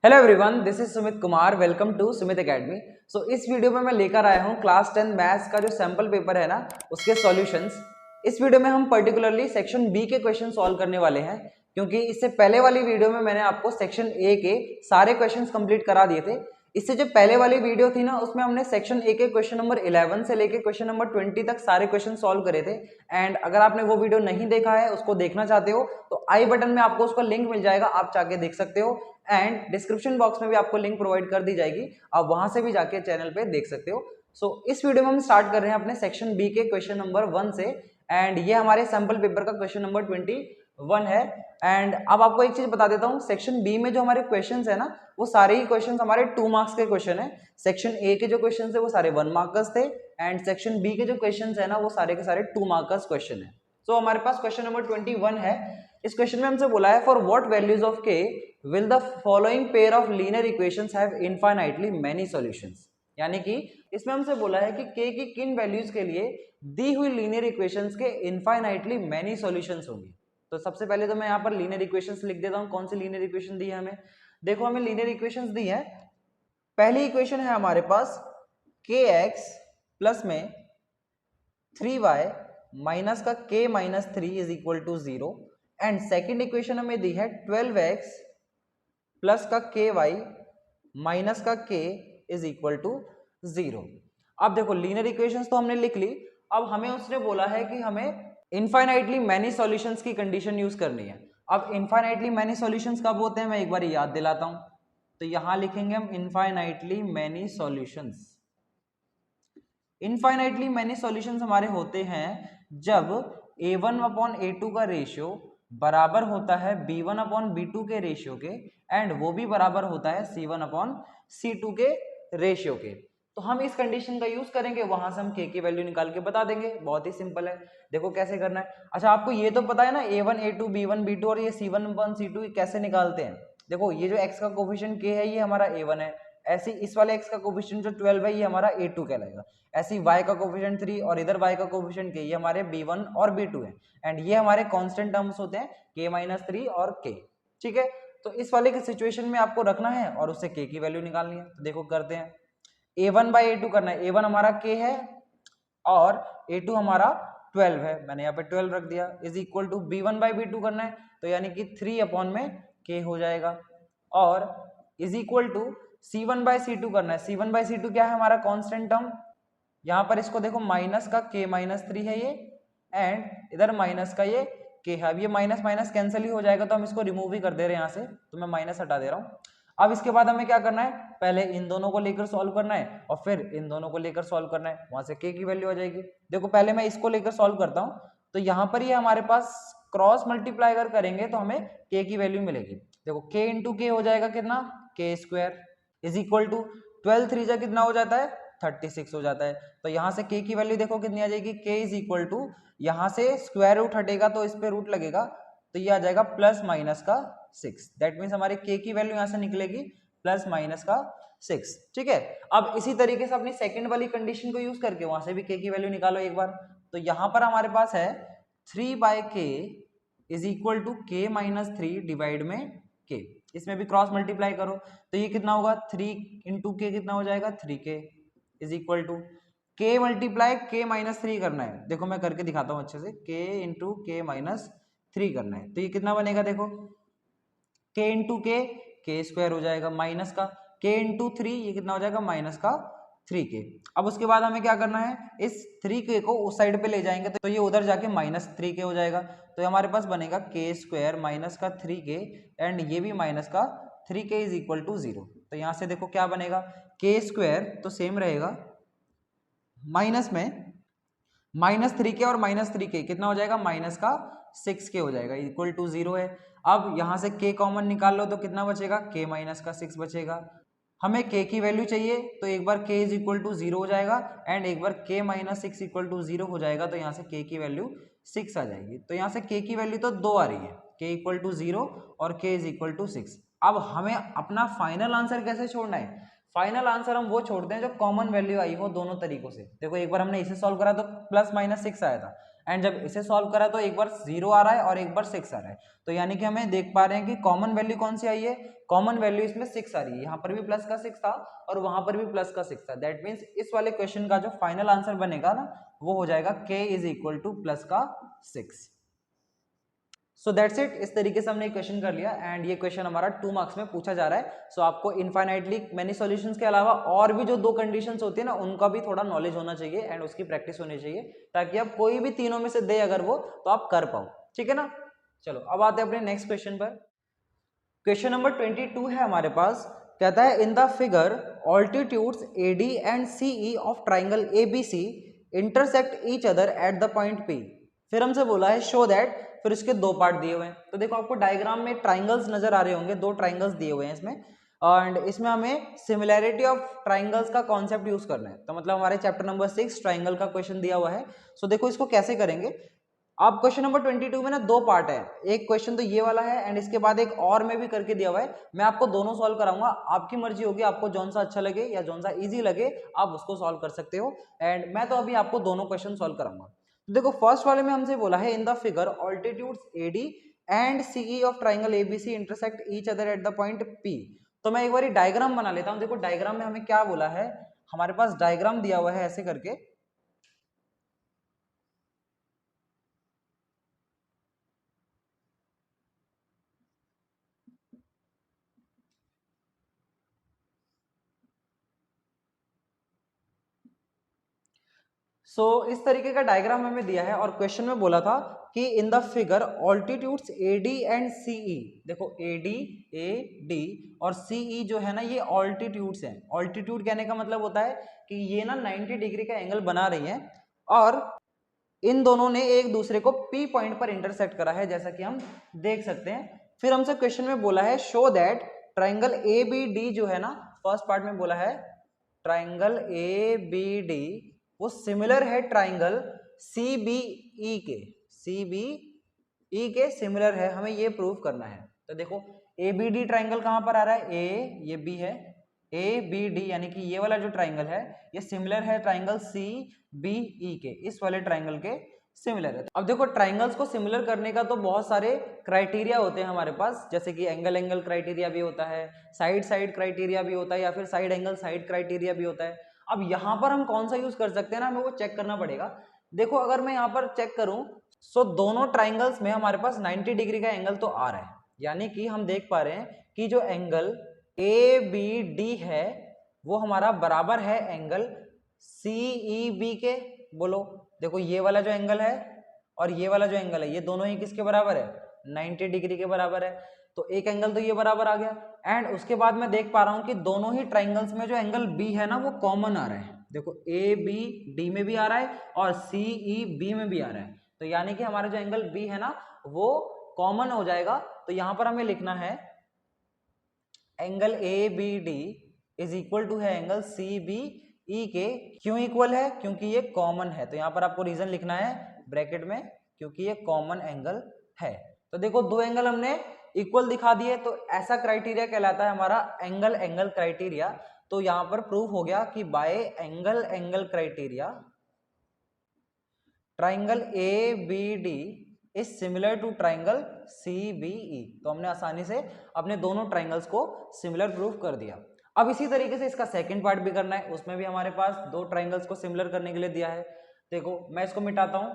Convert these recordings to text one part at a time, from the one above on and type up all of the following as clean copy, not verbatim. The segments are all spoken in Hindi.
Hello everyone, this is Sumit Kumar. Welcome to Sumit academy. इस वीडियो में मैं लेकर आया हूँ क्लास 10 मैथ्स का जो सैंपल पेपर है ना, उसके सॉल्यूशंस। इस वीडियो में हम पर्टिकुलरली सेक्शन बी के क्वेश्चन सॉल्व करने वाले हैं, क्योंकि इससे पहले वाली वीडियो में मैंने आपको सेक्शन ए के सारे क्वेश्चन कंप्लीट करा दिए थे। इससे जो पहले वाली वीडियो थी ना, उसमें हमने सेक्शन ए के क्वेश्चन नंबर 11 से लेके क्वेश्चन नंबर 20 तक सारे क्वेश्चन सॉल्व करे थे। एंड अगर आपने वो वीडियो नहीं देखा है, उसको देखना चाहते हो, तो आई बटन में आपको उसका लिंक मिल जाएगा, आप जाके देख सकते हो। एंड डिस्क्रिप्शन बॉक्स में भी आपको लिंक प्रोवाइड कर दी जाएगी, आप वहां से भी जाके चैनल पे देख सकते हो। इस वीडियो में हम स्टार्ट कर रहे हैं अपने सेक्शन बी के क्वेश्चन नंबर 1 से। एंड ये हमारे सैंपल पेपर का क्वेश्चन नंबर 21 है। एंड अब आपको एक चीज बता देता हूँ, सेक्शन बी में जो हमारे क्वेश्चंस है ना, वो सारे ही क्वेश्चंस हमारे 2 मार्क्स के क्वेश्चन है। सेक्शन ए के जो क्वेश्चंस है वो सारे 1 मार्कर्स थे, एंड सेक्शन बी के जो क्वेश्चंस है ना, वो सारे के सारे 2 मार्कर्स क्वेश्चन है। हमारे पास क्वेश्चन नंबर 21 है। इस क्वेश्चन में हमसे बोला है, फॉर व्हाट वैल्यूज ऑफ के will the following pair of linear equations have infinitely many solutions. यानी कि इसमें हमसे बोला है कि k की किन वैल्यूज के लिए दी हुई लीनियर इक्वेशंस के इनफाइनाइटली मेनी सॉल्यूशंस होंगे। तो सबसे पहले तो मैं यहाँ पर लीनियर इक्वेशंस लिख देता हूँ। कौन सी लीनियर इक्वेशन दी है हमें? देखो, हमें लीनियर इक्वेशंस दी है। पहली इक्वेशन है हमारे पास kx प्लस में 3y माइनस का k minus 3 is equal to 0। And second equation हमें दी है 12x प्लस का के वाई माइनस का के इज इक्वल टू 0। अब देखो, लीनियर इक्वेशंस तो हमने लिख ली। अब हमें उसने बोला है कि हमें इनफाइनाइटली मैनी सॉल्यूशंस की कंडीशन यूज करनी है। अब इनफाइनाइटली मैनी सॉल्यूशंस कब होते हैं, मैं एक बार याद दिलाता हूं। तो यहां लिखेंगे हम infinitely many solutions. Infinitely many solutions हमारे होते हैं जब a1 अपॉन a2 का रेशियो बराबर होता है b1 अपॉन b2 के रेशियो के, एंड वो भी बराबर होता है c1 अपॉन c2 के रेशियो के। तो हम इस कंडीशन का यूज करेंगे, वहां से हम k की वैल्यू निकाल के बता देंगे। बहुत ही सिंपल है। देखो कैसे करना है। अच्छा, आपको ये तो पता है ना, a1 a2 b1 b2 और ये c1 अपॉन c2 कैसे निकालते हैं। देखो, ये जो x का कोफिशिएंट k है, ये हमारा a1 है। ऐसे इस वाले x का कोफिशिएंट जो 12 है, ये हमारा a2 कहलाएगा। ऐसे ही y का कोफिशिएंट 3 और इधर y का कोफिशिएंट k, ये हमारे b1 और b2 है। एंड ये हमारे कांस्टेंट टर्म्स होते हैं k-3 और k। ठीक है, तो इस वाले के सिचुएशन में आपको रखना है और उससे k की वैल्यू निकालनी है। तो देखो करते हैं। a1 बाई a2 करना है। a1 हमारा k है और a2 हमारा 12 है, मैंने यहाँ पे 12 रख दिया। Is equal to b1 by b2 करना है, तो यानी कि 3 अपॉन में k हो जाएगा। और is equal to c1 by c2 करना है। c1 बाई c2 क्या है, हमारा कांस्टेंट टर्म। यहाँ पर इसको देखो, माइनस का k माइनस 3 है ये, एंड इधर माइनस का ये k है। अब ये माइनस माइनस कैंसिल ही हो जाएगा, तो हम इसको रिमूव ही कर दे रहे हैं यहाँ से। तो मैं माइनस हटा दे रहा हूँ। अब इसके बाद हमें क्या करना है, पहले इन दोनों को लेकर सॉल्व करना है और फिर इन दोनों को लेकर सॉल्व करना है, वहां से k की वैल्यू आ जाएगी। देखो, पहले मैं इसको लेकर सॉल्व करता हूँ। तो यहाँ पर ये हमारे पास क्रॉस मल्टीप्लाई अगर करेंगे तो हमें k की वैल्यू मिलेगी। देखो, k इंटू के हो जाएगा कितना, k square is equal to 12 3 जा कितना हो जाता है, 36 हो जाता है। तो यहाँ से k की वैल्यू देखो कितनी आ जाएगी, k इज इक्वल टू, यहाँ से स्क्वायर रूट हटेगा तो इस पे रूट लगेगा, तो ये आ जाएगा प्लस माइनस का 6। दैट मीन्स हमारे k की वैल्यू यहाँ से निकलेगी प्लस माइनस का 6। ठीक है, अब इसी तरीके से अपनी सेकंड वाली कंडीशन को यूज करके वहां से भी k की वैल्यू निकालो एक बार। तो यहाँ पर हमारे पास है 3 by k is equal to k minus 3 divide में k। इसमें भी क्रॉस मल्टीप्लाई करो, तो ये कितना होगा, 3 इंटू के कितना हो जाएगा, 3k is equal to k multiply k minus 3 करना है। देखो मैं करके दिखाता हूँ अच्छे से, k इंटू के माइनस 3 करना है। तो ये कितना बनेगा, देखो k इंटू के स्क्वायर हो जाएगा, माइनस का k इंटू 3, ये कितना हो जाएगा, माइनस का 3k। अब उसके बाद हमें क्या करना है, इस 3k को उस साइड पे ले जाएंगे तो ये उधर जाके माइनस 3k हो जाएगा। तो हमारे पास बनेगा k स्क्वायर माइनस का 3k, एंड ये भी माइनस का 3k इज इक्वल टू 0। तो यहाँ से देखो क्या बनेगा, k स्क्वायर तो सेम रहेगा, माइनस में माइनस 3k और माइनस 3k कितना हो जाएगा, माइनस का 6k हो जाएगा, इक्वल टू 0 है। अब यहाँ से k कॉमन निकाल लो तो कितना बचेगा, k माइनस का 6 बचेगा। हमें k की वैल्यू चाहिए, तो एक बार k इज इक्वल टू 0 हो जाएगा, एंड एक बार k माइनस 6 इक्वल टू 0 हो जाएगा। तो यहाँ से k की वैल्यू 6 आ जाएगी। तो यहाँ से k की वैल्यू तो 2 आ रही है, k इक्वल टू 0 और k इज इक्वल टू 6। अब हमें अपना फाइनल आंसर कैसे छोड़ना है, फाइनल आंसर हम वो छोड़ते हैं जो कॉमन वैल्यू आई हो दोनों तरीकों से। देखो, एक बार हमने इसे सॉल्व करा तो प्लस माइनस 6 आया था, एंड जब इसे सॉल्व करा तो एक बार 0 आ रहा है और एक बार 6 आ रहा है, तो यानी कि हमें देख पा रहे हैं कि कॉमन वैल्यू कौन सी आई है, कॉमन वैल्यू इसमें 6 आ रही है, यहाँ पर भी प्लस का 6 था और वहां पर भी प्लस का 6 था। दैट मीन्स इस वाले क्वेश्चन का जो फाइनल आंसर बनेगा ना वो हो जाएगा k is equal two plus का 6। सो दैट्स इट, इस तरीके से हमने क्वेश्चन कर लिया एंड ये क्वेश्चन हमारा 2 मार्क्स में पूछा जा रहा है। सो आपको इनफाइनाइटली मैनी सॉल्यूशंस के अलावा और भी जो 2 कंडीशंस होती है ना उनका भी थोड़ा नॉलेज होना चाहिए एंड उसकी प्रैक्टिस होनी चाहिए, ताकि आप कोई भी तीनों में से दे अगर वो तो आप कर पाओ, ठीक है ना। चलो अब आते हैं अपने नेक्स्ट क्वेश्चन पर। क्वेश्चन नंबर 22 है हमारे पास, कहता है इन the figure altitudes AD and CE of triangle ABC intersect each other at the point P। फिर हमसे बोला है शो दैट, फिर इसके 2 पार्ट दिए हुए हैं। तो देखो आपको डायग्राम में ट्राइंगल्स नजर आ रहे होंगे, 2 ट्राइंगल्स दिए हुए हैं इसमें, एंड इसमें हमें सिमिलैरिटी ऑफ ट्राइंगल्स का कॉन्सेप्ट यूज करना है। तो मतलब हमारे चैप्टर नंबर 6 ट्राइंगल का क्वेश्चन दिया हुआ है। सो देखो इसको कैसे करेंगे। आप क्वेश्चन नंबर 22 में ना 2 पार्ट है, एक क्वेश्चन तो ये वाला है एंड इसके बाद एक और में भी करके दिया हुआ है। मैं आपको दोनों सॉल्व कराऊंगा, आपकी मर्जी होगी, आपको जौन सा अच्छा लगे या जौन सा इजी लगे आप उसको सॉल्व कर सकते हो। एंड मैं तो अभी आपको दोनों क्वेश्चन सॉल्व कराऊंगा। तो देखो फर्स्ट वाले में हमसे बोला है इन the figure altitudes AD and CE of triangle ABC intersect each other at the point P। तो मैं एक बार डायग्राम बना लेता हूँ। देखो डायग्राम में हमें क्या बोला है, हमारे पास डायग्राम दिया हुआ है ऐसे करके, इस तरीके का डायग्राम हमें दिया है और क्वेश्चन में बोला था कि in the figure altitudes AD and CE। देखो AD और CE जो है ना ये ऑल्टीट्यूड्स हैं। ऑल्टीट्यूड कहने का मतलब होता है कि ये ना 90 डिग्री का एंगल बना रही हैं और इन दोनों ने एक दूसरे को P पॉइंट पर इंटरसेक्ट करा है, जैसा कि हम देख सकते हैं। फिर हमसे क्वेश्चन में बोला है शो दैट ट्राइंगल ABD जो है ना, फर्स्ट पार्ट में बोला है ट्राइंगल ABD वो सिमिलर है ट्राइंगल CBE के सिमिलर है, हमें ये प्रूव करना है। तो देखो ABD ट्राइंगल कहां पर आ रहा है, A ये B है, ABD यानी कि ये वाला जो ट्राइंगल है ये सिमिलर है ट्राइंगल CBE के, इस वाले ट्राइंगल के सिमिलर है। अब देखो ट्राइंगल्स को सिमिलर करने का तो बहुत सारे क्राइटेरिया होते हैं हमारे पास, जैसे कि एंगल एंगल क्राइटेरिया भी होता है, साइड साइड क्राइटेरिया भी होता है, या फिर साइड एंगल साइड क्राइटेरिया भी होता है। अब यहाँ पर हम कौन सा यूज कर सकते हैं ना, हमें वो चेक करना पड़ेगा। देखो अगर मैं यहाँ पर चेक करूं सो दोनों ट्राइंगल्स में हमारे पास 90 डिग्री का एंगल तो आ रहा है, यानी कि हम देख पा रहे हैं कि जो एंगल ABD है वो हमारा बराबर है एंगल CEB के। बोलो देखो ये वाला जो एंगल है और ये वाला जो एंगल है ये दोनों ही किसके बराबर है, 90 डिग्री के बराबर है। तो एक एंगल तो ये बराबर आ गया एंड उसके बाद मैं देख पा रहा हूं कि दोनों ही ट्राइंगल्स में जो एंगल B है ना वो कॉमन आ रहा है। देखो ABD में भी आ रहा है और CEB में भी आ रहा है, तो यानी कि हमारा जो एंगल B है ना वो कॉमन हो जाएगा। तो यहां पर हमें लिखना है angle ABD is equal to है एंगल CBE के। क्यों इक्वल है, क्योंकि ये कॉमन है। तो यहाँ पर आपको रीजन लिखना है ब्रैकेट में, क्योंकि ये कॉमन एंगल है। तो देखो 2 एंगल हमने इक्वल दिखा दिए, तो ऐसा क्राइटेरिया कहलाता है हमारा एंगल एंगल क्राइटेरिया। तो यहाँ पर प्रूव हो गया कि by angle angle criteria triangle ABD is similar to triangle CBE। तो हमने आसानी से अपने दोनों ट्राइंगल्स को सिमिलर प्रूव कर दिया। अब इसी तरीके से इसका सेकंड पार्ट भी करना है, उसमें भी हमारे पास 2 ट्राइंगल्स को सिमिलर करने के लिए दिया है। देखो मैं इसको मिटाता हूं।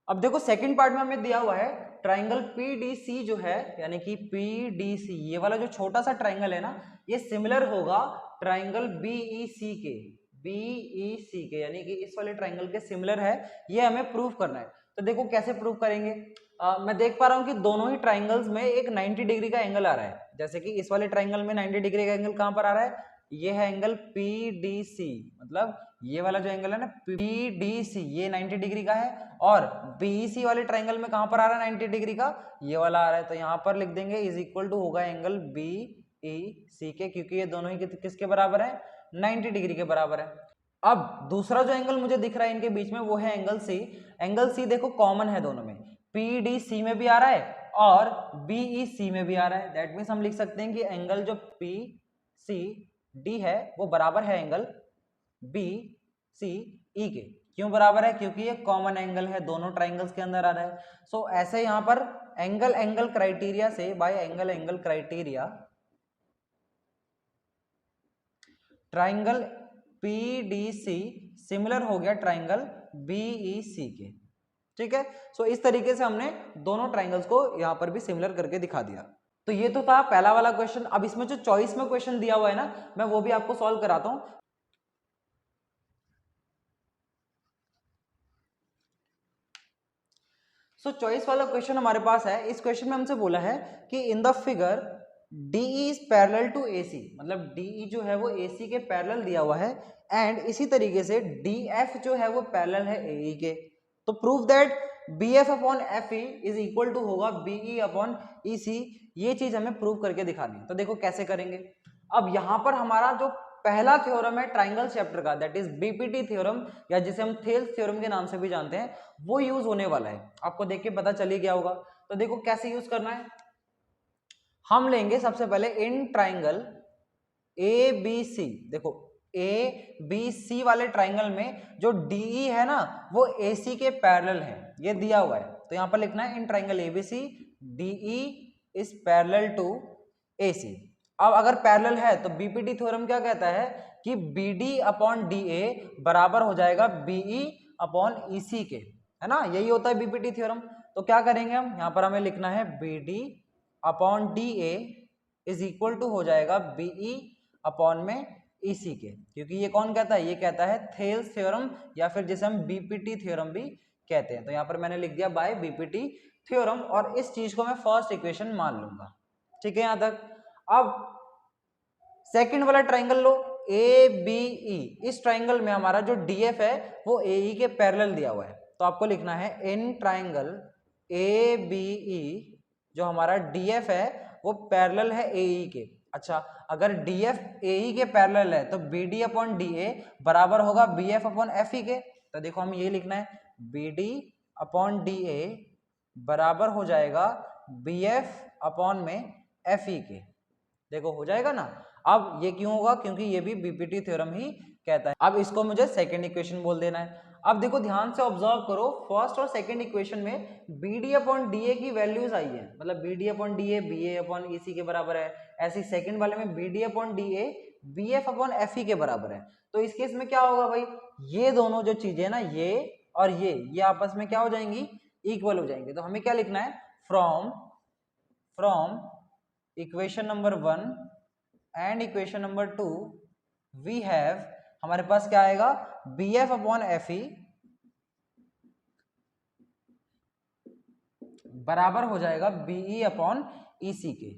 अब देखो सेकंड पार्ट में हमें दिया हुआ है ट्राइंगल PDC जो है, यानी कि PDC ये वाला जो छोटा सा ट्राइंगल है ना ये सिमिलर होगा ट्राइंगल BEC के, यानी कि इस वाले ट्राइंगल के सिमिलर है, ये हमें प्रूव करना है। तो देखो कैसे प्रूव करेंगे। मैं देख पा रहा हूँ कि दोनों ही ट्राइंगल्स में एक 90 डिग्री का एंगल आ रहा है, जैसे कि इस वाले ट्राइंगल में 90 डिग्री का एंगल कहां पर आ रहा है, ये है एंगल PDC, मतलब ये वाला जो एंगल है ना PDC ये 90 डिग्री का है, और BEC वाले ट्राइंगल में कहां पर आ रहा है 90 डिग्री का, ये वाला आ रहा है। तो यहां पर लिख देंगे इज इक्वल टू होगा एंगल BEC के, क्योंकि ये दोनों ही किसके बराबर है, 90 डिग्री के बराबर है। अब दूसरा जो एंगल मुझे दिख रहा है इनके बीच में वो है एंगल C। एंगल C देखो कॉमन है दोनों में, PDC में भी आ रहा है और BEC में भी आ रहा है। दैट मीन्स हम लिख सकते हैं कि एंगल जो सी डी है वो बराबर है एंगल बी सी ई के। क्यों बराबर है? क्योंकि ये कॉमन एंगल है, दोनों ट्राइंगल्स के अंदर आ रहा है। सो ऐसे यहां पर एंगल क्राइटेरिया से bye angle criteria triangle PDC similar हो गया ट्राइंगल बीईसी के। ठीक है, सो इस तरीके से हमने दोनों ट्राइंगल्स को यहां पर भी सिमिलर करके दिखा दिया। तो ये तो था पहला वाला क्वेश्चन। अब इसमें जो चॉइस में क्वेश्चन दिया हुआ है ना, मैं वो भी आपको सॉल्व कराता हूं। सो चॉइस वाला क्वेश्चन हमारे पास है। इस क्वेश्चन में हमसे बोला है कि in the figure DE is parallel to AC, मतलब DE जो है वो AC के पैरेलल दिया हुआ है, एंड इसी तरीके से DF जो है वो पैरेलल है AE के। तो prove that BF upon FE is equal to होगा BE अपॉन EC। ये चीज हमें प्रूव करके दिखानी है। तो देखो कैसे करेंगे। अब यहां पर हमारा जो पहला थ्योरम है ट्राइंगल चैप्टर का, दैट इज बीपीटी थ्योरम, या जिसे हम थेल्स थ्योरम के नाम से भी जानते हैं, वो यूज होने वाला है। आपको देख के पता चल ही गया होगा। तो देखो कैसे यूज करना है। हम लेंगे सबसे पहले इन ट्राइंगल ABC, देखो ABC वाले ट्राइंगल में जो DE है ना वो AC के पैरेलल है, ये दिया हुआ है। तो यहां पर लिखना है in triangle ABC DE is parallel to AC। अब अगर पैरेलल है तो बीपीटी थ्योरम क्या कहता है कि BD अपॉन DA बराबर हो जाएगा BE अपॉन EC के, है ना, यही होता है बीपीटी थ्योरम। तो क्या करेंगे हम, यहां पर हमें लिखना है BD upon DA is equal to हो जाएगा BE अपॉन में EC के, क्योंकि ये कौन कहता है, ये कहता है थेल्स थ्योरम, या फिर जिसे हम बीपीटी थ्योरम भी कहते हैं। तो यहाँ पर मैंने लिख दिया बाय बीपीटी थ्योरम, और इस चीज को मैं फर्स्ट इक्वेशन मान लूंगा। ठीक है यहां तक। अब सेकंड वाला ट्राइंगल लो ABE, इस ट्राइंगल में हमारा जो DF है वो AE के पैरेलल दिया हुआ है। तो आपको लिखना है इन ट्राइंगल ABE जो हमारा DF है वो पैरेलल है AE के। अच्छा, अगर DF AE के पैरेलल है तो BD अपॉन DA बराबर होगा BF अपॉन FE के। तो देखो हम ये लिखना है BD अपॉन DA बराबर हो जाएगा BF अपॉन में FE के। देखो हो जाएगा ना। अब ये क्यों होगा, क्योंकि ये भी बीपीटी थ्योरम ही कहता है। अब इसको मुझे सेकंड इक्वेशन बोल देना है। अब देखो ध्यान से ऑब्जर्व करो, फर्स्ट और सेकंड इक्वेशन में BD अपॉन DA की वैल्यूज आई है, मतलब BD upon DA BA upon EC के बराबर है। ऐसे सेकंड वाले में BD upon DA BF upon FE के बराबर है। तो इस केस में क्या होगा भाई, ये दोनों जो चीजें ना, ये और ये आपस में क्या हो जाएंगी, इक्वल हो जाएंगे। तो हमें क्या लिखना है, from equation number 1 and equation number 2 we have, हमारे पास क्या आएगा, BF अपॉन FE बराबर हो जाएगा BE अपॉन EC के,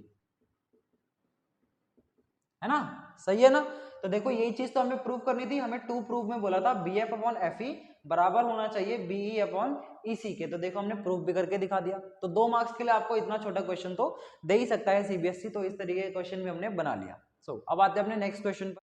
है ना, सही है ना। तो देखो यही चीज तो हमें प्रूव करनी थी। हमें 2 प्रूफ में बोला था BF अपॉन FE बराबर होना चाहिए BE अपॉन EC के। तो देखो हमने प्रूफ भी करके दिखा दिया। तो 2 मार्क्स के लिए आपको इतना छोटा क्वेश्चन तो दे ही सकता है CBSE। तो इस तरीके के क्वेश्चन भी हमने बना लिया। अब आते हैं अपने नेक्स्ट क्वेश्चन पर।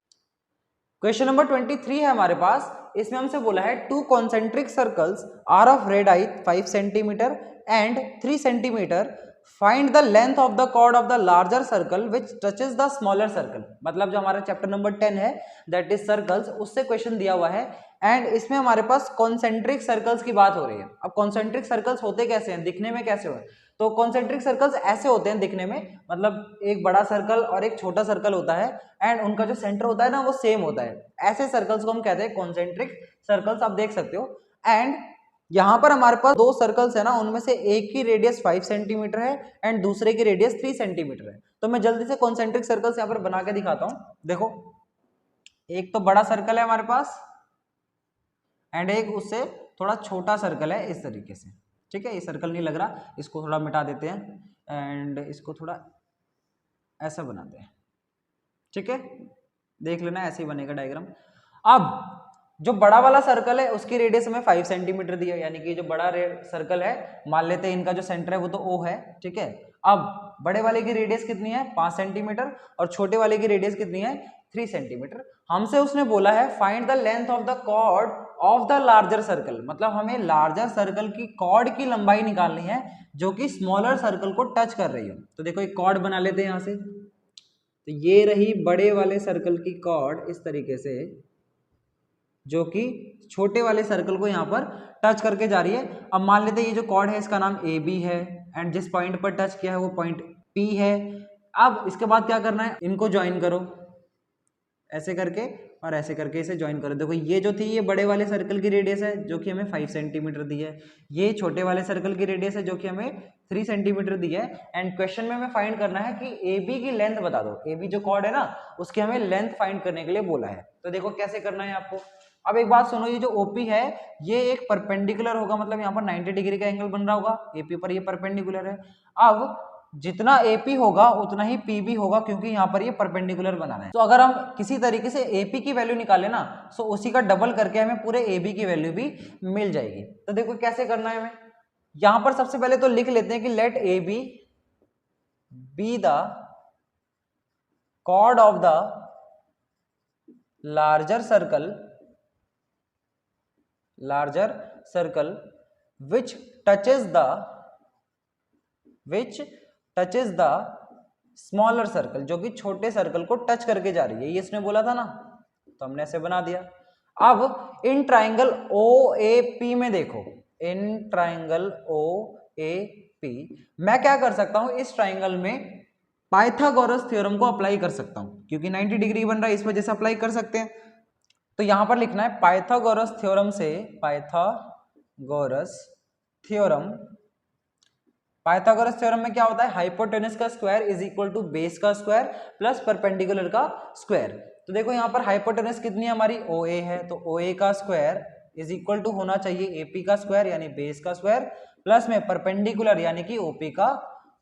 क्वेश्चन नंबर 23 है हमारे पास। इसमें हमसे बोला है 2 concentric circles are of radius 5 centimetre and 3 centimetre, find the length of the chord of the larger circle which touches the smaller circle. मतलब जो हमारा चैप्टर नंबर 10 है दैट इज सर्कल्स, उससे क्वेश्चन दिया हुआ है। एंड इसमें हमारे पास कॉन्सेंट्रिक सर्कल्स की बात हो रही है। अब कॉन्सेंट्रिक सर्कल्स होते कैसे हैं, दिखने में कैसे हो, तो कॉन्सेंट्रिक सर्कल्स ऐसे होते हैं दिखने में, मतलब एक बड़ा सर्कल और एक छोटा सर्कल होता है, एंड उनका जो सेंटर होता है ना वो सेम होता है। ऐसे सर्कल्स को हम कहते हैं कॉन्सेंट्रिक सर्कल्स, आप देख सकते हो। एंड यहाँ पर हमारे पास 2 सर्कल्स है ना, उनमें से एक की रेडियस 5 सेंटीमीटर है एंड दूसरे की रेडियस 3 सेंटीमीटर है। तो मैं जल्दी से कॉन्सेंट्रिक सर्कल्स यहाँ पर बना के दिखाता हूँ। देखो एक तो बड़ा सर्कल है हमारे पास एंड एक उससे थोड़ा छोटा सर्कल है इस तरीके से। ठीक है, ये सर्कल नहीं लग रहा, इसको थोड़ा मिटा देते हैं एंड इसको थोड़ा ऐसा बनाते हैं। ठीक है, देख लेना ऐसे ही बनेगा डायग्राम। अब जो बड़ा वाला सर्कल है उसकी रेडियस हमें 5 सेंटीमीटर दी है, यानी कि जो बड़ा सर्कल है, मान लेते हैं इनका जो सेंटर है वो तो O है। ठीक है, अब बड़े वाले की रेडियस कितनी है 5 सेंटीमीटर और छोटे वाले की रेडियस कितनी है 3 सेंटीमीटर। हमसे उसने बोला है find the length of the chord of the larger circle, मतलब हमें लार्जर सर्कल की कॉर्ड की लंबाई निकालनी है जो कि स्मॉलर सर्कल को टच कर रही हो। तो देखो एक कॉर्ड बना लेते हैं यहाँ से, तो ये रही बड़े वाले सर्कल की कॉर्ड इस तरीके से, जो कि छोटे वाले सर्कल को यहाँ पर टच करके जा रही है। अब मान लेते हैं ये जो कॉर्ड है इसका नाम ए बी है एंड जिस पॉइंट पर टच किया है वो पॉइंट पी है। अब इसके बाद क्या करना है, इनको ज्वाइन करो ऐसे करके और ऐसे करके इसे ज्वाइन करो। देखो ये जो थी ये बड़े वाले सर्कल की रेडियस है जो कि हमें 5 सेंटीमीटर दी है, ये छोटे वाले सर्कल की रेडियस है जो कि हमें 3 सेंटीमीटर दी है। एंड क्वेश्चन में हमें फाइंड करना है कि ए बी की लेंथ बता दो, ए बी जो कॉर्ड है ना उसकी हमें लेंथ फाइंड करने के लिए बोला है। तो देखो कैसे करना है आपको। अब एक बात सुनो, ये जो ओपी है ये एक परपेंडिकुलर होगा, मतलब यहाँ पर 90 डिग्री का एंगल बन रहा होगा, एपी पर ये परपेंडिकुलर है। अब जितना एपी होगा उतना ही पीबी होगा क्योंकि यहाँ पर ये परपेंडिकुलर बनाना है। तो अगर हम किसी तरीके से एपी की वैल्यू निकालें ना तो उसी का डबल करके हमें पूरे एबी की वैल्यू भी मिल जाएगी। तो देखो कैसे करना है हमें, यहां पर सबसे पहले तो लिख लेते हैं कि let A B the chord of the larger circle which touches the smaller circle, जो कि छोटे सर्कल को टच करके जा रही है, ये इसने बोला था ना, तो हमने ऐसे बना दिया। अब in triangle O A P में देखो, in triangle O A P मैं क्या कर सकता हूं, इस ट्राइंगल में पाइथागोरस थ्योरम को अप्लाई कर सकता हूं क्योंकि 90 डिग्री बन रहा है, इस वजह से अप्लाई कर सकते हैं। तो यहां पर लिखना है पाइथागोरस थ्योरम से, पाइथागोरस थ्योरम में क्या होता है, हाइपोटेनस का square is equal to base का स्क्वायर प्लस परपेंडिकुलर का स्क्वायर। तो देखो यहाँ पर हाइपोटेनस कितनी है हमारी, ओ ए है, तो ओ ए का स्क्वायर इज इक्वल टू होना चाहिए एपी का स्क्वायर यानी बेस का स्क्वायर प्लस में परपेंडिकुलर यानी कि ओपी का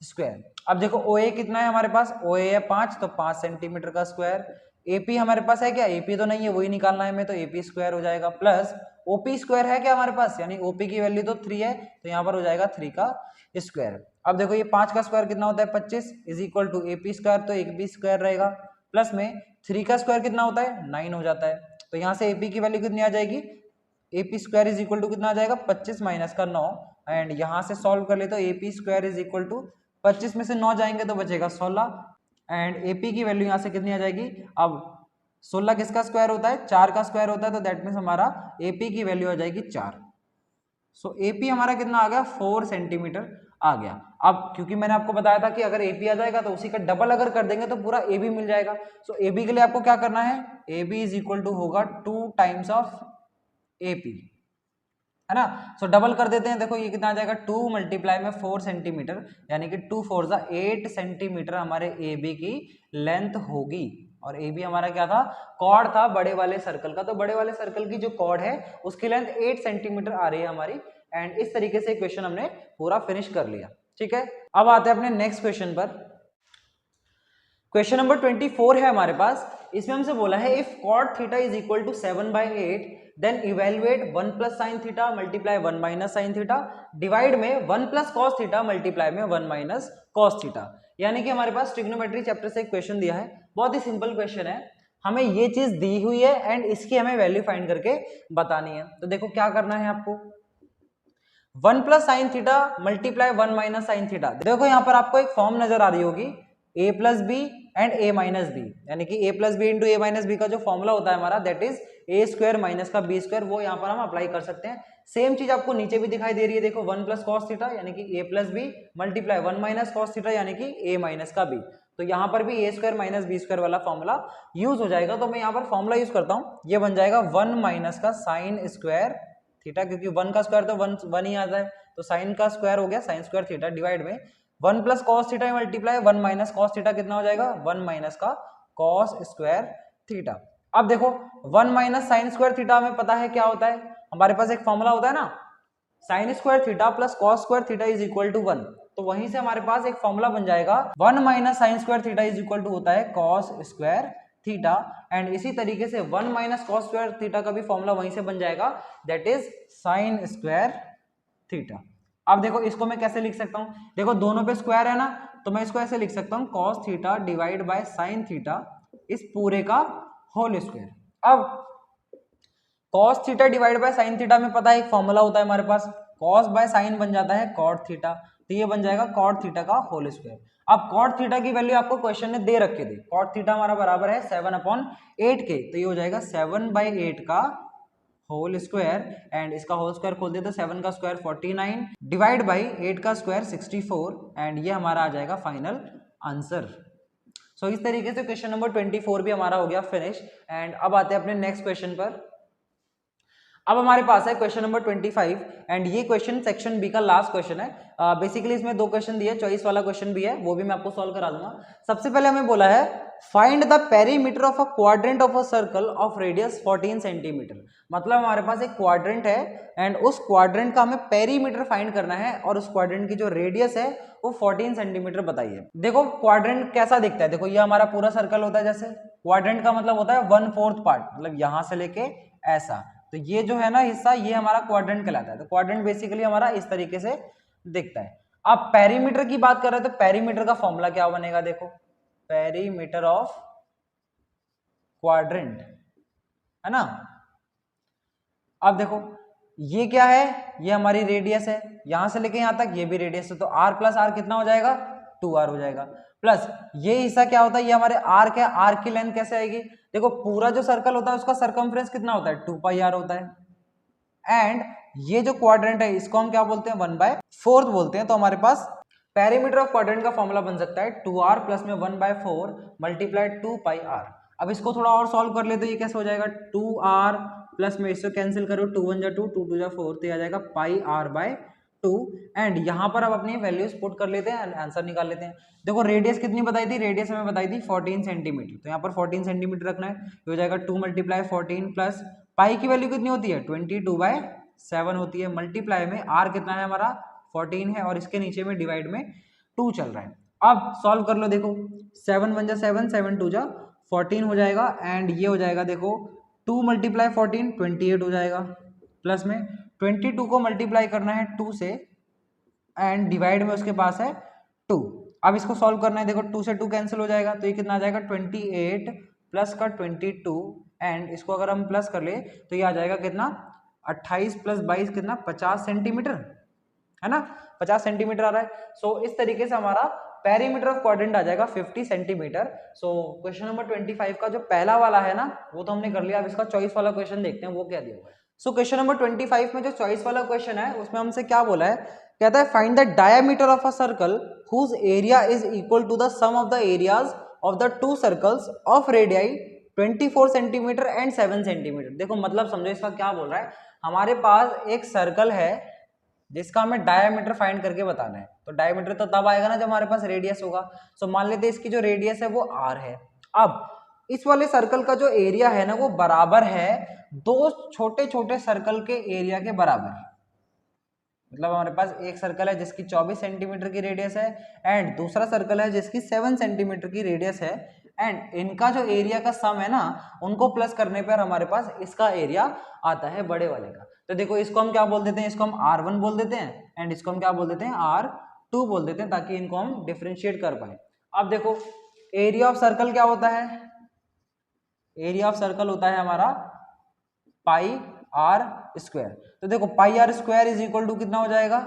स्क्वायर। अब देखो ओ ए कितना है हमारे पास, ओ ए है 5, तो 5 सेंटीमीटर का स्क्वायर। एपी हमारे पास है क्या, एपी तो नहीं है, वही निकालना है हमें, तो एपी स्क्वायर हो जाएगा प्लस ओपी स्क्वायर है क्या हमारे पास, यानी ओपी की वैल्यू तो 3 है, तो यहाँ पर हो जाएगा 3 का स्क्वायर। अब देखो ये 5 का स्क्वायर कितना होता है 25 is equal to AP square, तो एक बी स्क्वायर रहेगा प्लस में 3 का स्क्वायर कितना होता है 9 हो जाता है। तो यहाँ से एपी की वैल्यू कितनी आ जाएगी, AP square is equal to कितना आ जाएगा 25 माइनस का 9, एंड यहाँ से सॉल्व कर ले तो AP square is equal to 25 में से 9 जाएंगे तो बचेगा 16, एंड एपी की वैल्यू यहाँ से कितनी आ जाएगी, अब 16 किसका स्क्वायर होता है, 4 का स्क्वायर होता है, तो दैट मीन्स हमारा एपी की वैल्यू आ जाएगी 4। सो एपी हमारा कितना आ गया 4 सेंटीमीटर आ गया। अब क्योंकि मैंने आपको बताया था कि अगर एपी आ जाएगा तो उसी का डबल अगर कर देंगे तो पूरा एबी मिल जाएगा। सो एबी के लिए आपको क्या करना है, एबी इज इक्वल टू होगा 2 टाइम्स ऑफ एपी, है ना। सो डबल कर देते हैं, देखो ये कितना आ जाएगा 2 मल्टीप्लाई में 4 सेंटीमीटर यानी कि 2 4 8 सेंटीमीटर हमारे एबी की लेंथ होगी। और ए बी हमारा क्या था, कॉर्ड था बड़े वाले सर्कल का, तो बड़े वाले सर्कल की जो कॉर्ड है उसकी लेंथ 8 सेंटीमीटर आ रही है हमारी। एंड इस तरीके से क्वेश्चन हमने पूरा फिनिश कर लिया, ठीक है। अब आते हैं अपने नेक्स्ट क्वेश्चन पर। क्वेश्चन नंबर 24 है हमारे पास, इसमें हमसे बोला है if cot theta is equal to 7/8 then evaluate 1 plus sine theta multiply 1 minus sine theta divide में 1 प्लस कॉस थीटा मल्टीप्लाई में 1 माइनस कॉस थीटा। यानी कि हमारे पास ट्रिग्नोमेट्री चैप्टर से एक क्वेश्चन दिया है, बहुत ही सिंपल क्वेश्चन है, हमें ये चीज दी हुई है एंड इसकी हमें वैल्यू फाइंड करके बतानी है। तो देखो क्या करना है आपको, 1 plus sine theta multiply 1 minus sine theta. देखो यहाँ पर आपको एक फॉर्म नजर आ रही होगी a plus B and a minus B, यानी कि a plus B into A minus B का जो फॉर्मूला होता है हमारा that is a square minus का b स्क्वायर, वो यहाँ पर हम अप्लाई कर सकते हैं। सेम चीज आपको नीचे भी दिखाई दे रही है, देखो 1 प्लस कॉस थीटा यानी कि a plus B multiply 1 minus cos theta यानी कि a माइनस का b, तो यहाँ पर भी a square minus b square वाला फॉर्मूला यूज हो जाएगा। तो मैं यहाँ पर फॉर्मूला यूज करता हूँ, ये बन जाएगा 1 माइनस का साइन स्क्वायर थीटा, क्योंकि 1 का स्क्वायर तो 1 ही आता है, तो साइन का स्क्वायर हो गया साइन स्क्वायर थीटा डिवाइड में 1 plus cos theta multiply 1 minus cos theta कितना हो जाएगा 1 माइनस का कॉस स्क्वायर थीटा। अब देखो 1 माइनस साइन स्क्वायर थीटा हमें पता है क्या होता है, हमारे पास एक फॉर्मूला होता है ना sine square theta plus cos square theta is equal to 1, तो वहीं से हमारे पास एक फॉर्मूला बन जाएगा 1 minus sine square theta is equal to होता है कॉस स्क्वायर थीटा। एंड इसी तरीके से 1 माइनस कॉस स्क्वायर थीटा का भी फॉर्मूला वहीं से बन जाएगा that is sine square theta. अब देखो इसको मैं कैसे लिख सकता हूं, देखो दोनों पे स्क्वायर है ना, तो मैं इसको ऐसे लिख सकता हूं cos theta divide by sine theta इस पूरे का होल स्क्वायर। अब cos theta divide by sine theta में पता है एक फॉर्मूला होता है हमारे पास कॉस बाय साइन बन जाता है कॉट थीटा, तो ये बन जाएगा कॉट थीटा का होल स्क्वायर। अब कॉट थीटा की वैल्यू आपको क्वेश्चन ने दे रखे थे, कॉट थीटा हमारा बराबर है 7/8 के, तो ये हो जाएगा 7/8 का होल स्क्वायर, एंड इसका होल स्क्वायर खोल दे तो 7 का स्क्वायर 49 डिवाइड बाई 8 का स्क्वायर 64, एंड ये हमारा आ जाएगा फाइनल आंसर। सो इस तरीके से क्वेश्चन नंबर 24 भी हमारा हो गया फिनिश। एंड अब आते हैं अपने नेक्स्ट क्वेश्चन पर। अब हमारे पास है क्वेश्चन नंबर 25, एंड ये क्वेश्चन सेक्शन बी का लास्ट क्वेश्चन है। बेसिकली इसमें 2 क्वेश्चन दिए, चॉइस वाला क्वेश्चन भी है, वो भी मैं आपको सॉल्व करा दूंगा। सबसे पहले हमें बोला है find the perimeter of a quadrant of a circle of radius 14 centimetre. मतलब हमारे पास एक क्वाड्रेंट है एंड उस क्वाड्रेंट का हमें पेरीमीटर फाइंड करना है, और उस क्वाड्रेंट की जो रेडियस है वो 14 सेंटीमीटर बताइए। देखो क्वाड्रेंट कैसा दिखता है, देखो ये हमारा पूरा सर्कल होता है, जैसे क्वाड्रेंट का मतलब होता है 1/4 पार्ट, मतलब यहां से लेके ऐसा, तो ये जो है ना हिस्सा, ये हमारा क्वाड्रेंट कहलाता है। तो क्वाड्रेंट बेसिकली हमारा इस तरीके से दिखता है। अब पेरीमीटर की बात कर रहे हैं तो पेरीमीटर का फॉर्मूला क्या बनेगा, देखो पेरीमीटर ऑफ क्वाड्रेंट है ना। अब देखो ये क्या है, ये हमारी रेडियस है, यहां से लेके यहां तक ये भी रेडियस है, तो r प्लस आर कितना हो जाएगा 2r हो जाएगा, प्लस ये हिस्सा क्या होता है, ये हमारे आर्क है, आर्क की लेंथ कैसे आएगी, देखो पूरा जो सर्कल होता है उसका सर्कमफ्रेंस कितना होता है 2πr होता है, एंड ये जो क्वाड्रेंट है इसको हम क्या बोलते हैं 1/4 बोलते हैं। तो हमारे पास पेरीमीटर ऑफ क्वाड्रेंट का फॉर्मूला बन सकता है 2r प्लस में 1/4 मल्टीप्लाइड 2πr। अब इसको थोड़ा और सॉल्व कर ले तो ये कैसे हो जाएगा 2r प्लस में इसको कैंसिल करो 2 1 जा 2 2 2 जा 4, तो आ जाएगा πr/2, एंड यहाँ पर अब अपनी वैल्यूज पुट कर लेते हैं, आंसर निकाल लेते हैं। देखो रेडियस कितनी बताई थी, रेडियस हमें बताई थी 14 सेंटीमीटर, तो यहाँ पर 14 सेंटीमीटर रखना है, ये हो जाएगा 2 × 14 प्लस पाई की वैल्यू कितनी होती है 22/7 होती है, मल्टीप्लाई में r कितना है हमारा 14 है, और इसके नीचे में डिवाइड में 2 चल रहा है। अब सॉल्व कर लो, देखो 7 1 जा 7 7 2 जा 14 हो जाएगा, एंड ये हो जाएगा देखो 2 × 14 28 हो जाएगा, प्लस में 22 को मल्टीप्लाई करना है 2 से, एंड डिवाइड में उसके पास है 2। अब इसको सॉल्व करना है, देखो 2 से 2 कैंसिल हो जाएगा, तो ये कितना आ जाएगा 28 प्लस का 22, एंड इसको अगर हम प्लस कर ले तो ये आ जाएगा कितना 28 + 22 कितना 50 सेंटीमीटर है ना, 50 सेंटीमीटर आ रहा है। सो इस तरीके से हमारा पेरीमीटर ऑफ क्वाड्रेंट आ जाएगा 50 सेंटीमीटर। सो क्वेश्चन नंबर 25 का जो पहला वाला है ना वो तो हमने कर लिया, अब इसका चॉइस वाला क्वेश्चन देखते हैं वो क्या दिया हुआ है। सो क्वेश्चन नंबर 25 में जो चॉइस वाला क्वेश्चन है उसमें हमसे क्या बोला है, कहता है find the diameter of a circle whose area is equal to the sum of the areas of the 2 circles of radii 24 centimetre and 7 centimetre. देखो मतलब समझो इसका क्या बोल रहा है, हमारे पास एक सर्कल है जिसका हमें डायमीटर फाइंड करके बताना है, तो डायमीटर तो तब आएगा ना जब हमारे पास रेडियस होगा। सो मान लेते हैं इसकी जो रेडियस है वो r है। अब इस वाले सर्कल का जो एरिया है ना वो बराबर है 2 छोटे छोटे सर्कल के एरिया के बराबर। मतलब हमारे पास एक सर्कल है जिसकी 24 सेंटीमीटर की रेडियस है, एंड दूसरा सर्कल है जिसकी 7 सेंटीमीटर की रेडियस है, एंड इनका जो एरिया का सम है ना उनको प्लस करने पर हमारे पास इसका एरिया आता है बड़े वाले का। तो देखो इसको हम क्या बोल देते हैं, इसको हम r1 बोल देते हैं, एंड इसको हम क्या बोल देते हैं r2 बोल देते हैं, ताकि इनको हम डिफरेंशिएट कर पाए। अब देखो एरिया ऑफ सर्कल क्या होता है, एरिया ऑफ सर्कल होता है हमारा πr²। तो देखो πr² इज इक्वल टू कितना हो जाएगा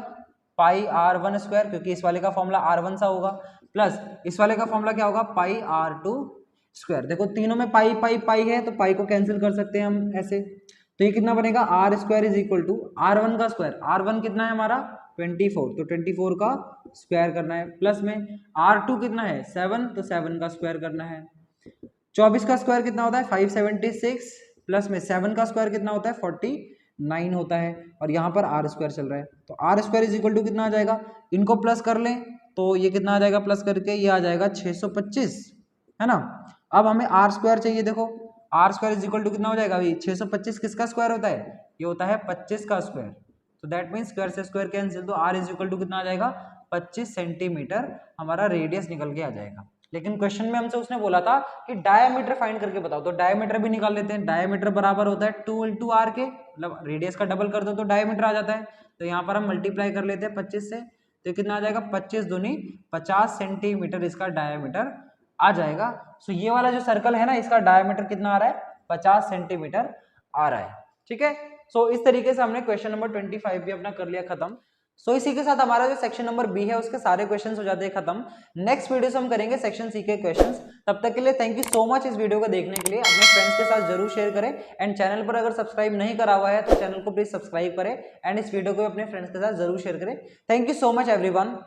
πr1², क्योंकि इस वाले का फॉर्मूला r1 सा होगा, प्लस इस वाले का फॉर्मूला क्या होगा πr2²। देखो तीनों में पाई पाई पाई है तो पाई को कैंसिल कर सकते हैं हम ऐसे, तो ये कितना बनेगा r² is equal to r1 का स्क्वायर, r1 कितना है हमारा 24, तो 24 का स्क्वायर करना है, प्लस में r2 कितना है 7, तो 7 का स्क्वायर करना है। 24 का स्क्वायर कितना होता है 576, प्लस में 7 का स्क्वायर कितना होता है 49 होता है, और यहाँ पर r² चल रहा है, तो r² इज इक्वल टू कितना आ जाएगा, इनको प्लस कर लें तो ये कितना आ जाएगा, प्लस करके ये आ जाएगा 625 है ना। अब हमें r² चाहिए, देखो r² इज इक्वल टू कितना हो जाएगा, अभी 625 किसका स्क्वायर होता है, ये होता है 25 का स्क्वायर, तो दैट मीन्स स्क्वायर से स्क्वायर कैंसिल, तो r इज इक्वल टू कितना आ जाएगा 25 सेंटीमीटर हमारा रेडियस निकल के आ जाएगा। लेकिन क्वेश्चन में हमसे उसने बोला था कि डायमीटर फाइंड करके बताओ, तो डायमीटर भी निकाल लेते हैं। डायमीटर बराबर होता है 2 × r के, मतलब रेडियस का डबल कर दो तो डायमीटर आ जाता है, तो यहाँ पर हम मल्टीप्लाई कर लेते हैं 25 से, तो कितना आ जाएगा 25 दूनी 50 सेंटीमीटर इसका डायमीटर आ जाएगा। सो ये वाला जो सर्कल है ना इसका डायमीटर कितना आ रहा है 50 सेंटीमीटर आ रहा है, ठीक है। सो इस तरीके से हमने क्वेश्चन नंबर 25 भी अपना कर लिया खत्म। सो इसी के साथ हमारा जो सेक्शन नंबर बी है उसके सारे क्वेश्चंस हो जाते हैं खत्म। नेक्स्ट वीडियो से हम करेंगे सेक्शन सी के क्वेश्चंस। तब तक के लिए थैंक यू सो मच इस वीडियो को देखने के लिए। अपने फ्रेंड्स के साथ जरूर शेयर करें एंड चैनल पर अगर सब्सक्राइब नहीं करा हुआ है तो चैनल को प्लीज सब्सक्राइब करें एंड इस वीडियो को अपने फ्रेंड्स के साथ जरूर शेयर करें। Thank you so much everyone.